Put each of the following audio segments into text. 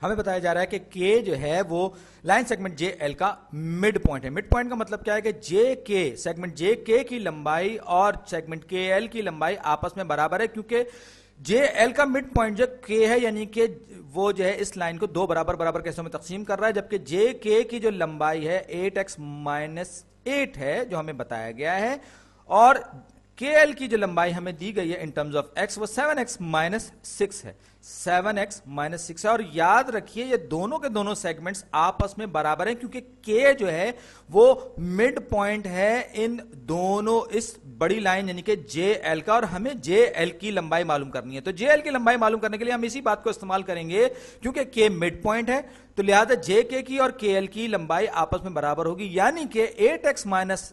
हमें बताया जा रहा है कि के जो है वो लाइन सेगमेंट जे एल का मिड पॉइंट है। मिड पॉइंट का मतलब क्या है कि जे के सेगमेंट जे के की लंबाई और सेगमेंट के एल की लंबाई आपस में बराबर है, क्योंकि जे एल का मिड पॉइंट जो के है यानी कि वो जो है इस लाइन को दो बराबर बराबर के हिस्सों में तकसीम कर रहा है, जबकि जे के की जो लंबाई है 8x माइनस 8 है जो हमें बताया गया है, और के एल की जो लंबाई हमें दी गई है इन टर्म्स ऑफ एक्स वो 7x माइनस 6 है, 7x माइनस 6 है। और याद रखिए ये दोनों के दोनों सेगमेंट्स आपस में बराबर हैं, क्योंकि के जो है वो मिड पॉइंट है इन दोनों इस बड़ी लाइन यानी कि जे एल का, और हमें जे एल की लंबाई मालूम करनी है। तो जे एल की लंबाई मालूम करने के लिए हम इसी बात को इस्तेमाल करेंगे, क्योंकि के मिड पॉइंट है तो लिहाजा जे के की और के एल की लंबाई आपस में बराबर होगी, यानी कि 8x माइनस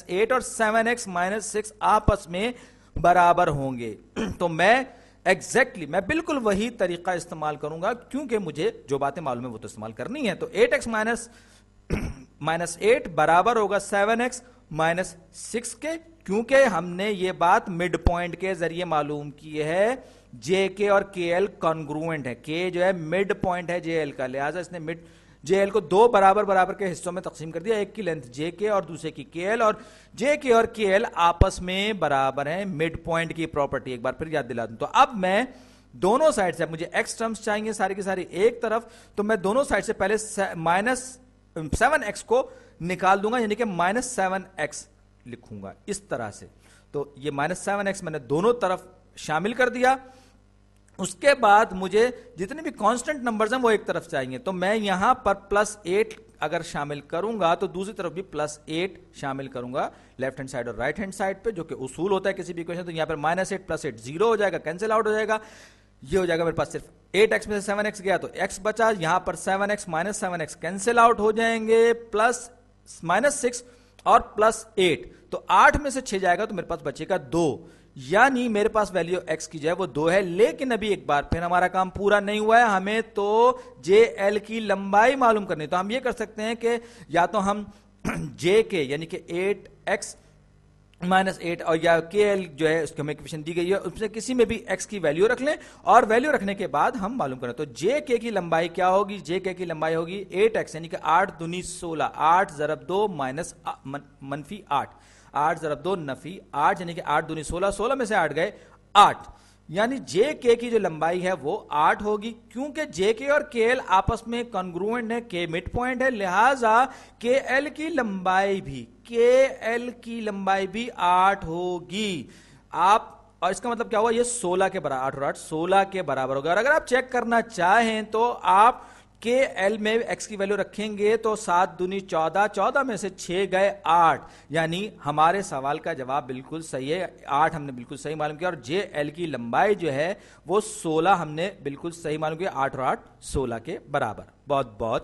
8 और 7x माइनस 6 आपस में बराबर होंगे। तो मैं मैं बिल्कुल वही तरीका इस्तेमाल करूंगा, क्योंकि मुझे जो बातें मालूम है वो तो इस्तेमाल करनी है। तो 8x माइनस 8 बराबर होगा 7x माइनस 6 के, क्योंकि हमने ये बात मिड पॉइंट के जरिए मालूम की है। जे के और के एल कॉन्ग्रुएंट है, के जो है मिड पॉइंट है जे एल का, लिहाजा इसने मिड जे एल को दो बराबर बराबर के हिस्सों में तकसीम कर दिया, एक की लेंथ जे के और दूसरे की के एल, और जे के और के एल आपस में बराबर हैं। मिड पॉइंट की प्रॉपर्टी एक बार फिर याद दिला दूं। तो अब मैं दोनों साइड से, मुझे एक्स टर्म्स चाहिए सारी की सारी एक तरफ, तो मैं दोनों साइड से पहले माइनस 7x को निकाल दूंगा, यानी कि माइनस 7x लिखूंगा इस तरह से। तो ये माइनस 7x मैंने दोनों तरफ शामिल कर दिया। उसके बाद मुझे जितने भी कांस्टेंट नंबर्स हैं वो एक तरफ चाहिए, तो मैं यहां पर +8 अगर शामिल करूंगा तो दूसरी तरफ भी +8 शामिल करूंगा, लेफ्ट हैंड साइड और राइट हैंड साइड पे, जो कि उसूल होता है किसी भी इक्वेशन। तो यहां पर -8 +8 0 हो जाएगा, कैंसिल आउट हो जाएगा। ये हो जाएगा मेरे पास सिर्फ 8x में से 7x गया तो x बचा, यहां पर 7x minus 7x cancel out हो जाएंगे, प्लस -6 और +8, तो 8 में से 6 जाएगा तो मेरे पास बचेगा 2, यानी मेरे पास वैल्यू x की जो है वो 2 है। लेकिन अभी एक बार फिर हमारा काम पूरा नहीं हुआ है, हमें तो जे एल की लंबाई मालूम करनी है। तो हम ये कर सकते हैं कि या तो हम जे के यानी कि 8x माइनस 8 और या के एल जो है उसकी हमें इक्वेशन दी गई है, उसमें किसी में भी x की वैल्यू रख लें, और वैल्यू रखने के बाद हम मालूम करें। तो जे के की लंबाई क्या होगी? जे के की लंबाई होगी 8x यानी कि 8 दूनी 16, 8 ज़रब 2 माइनस मनफी 8, 8 ज़रब 2 नफी 8 यानी कि 8 दूनी 16, 16 में से 8 गए 8, यानी जे के की जो लंबाई है वो 8 होगी। क्योंकि जे के और के एल आपस में कॉन्ग्रुएंट है, के मिड पॉइंट है, लिहाजा के एल की लंबाई भी 8 होगी। आप और इसका मतलब क्या हुआ? ये 16 के बराबर, 8 और 8 16 के बराबर होगा। और अगर आप चेक करना चाहें तो आप के एल में एक्स की वैल्यू रखेंगे तो 7 दूनी 14, 14 में से 6 गए 8, यानी हमारे सवाल का जवाब बिल्कुल सही है, 8 हमने बिल्कुल सही मालूम किया। और जे एल की लंबाई जो है वो 16 हमने बिल्कुल सही मालूम किया, 8 और 8 16 के बराबर। बहुत बहुत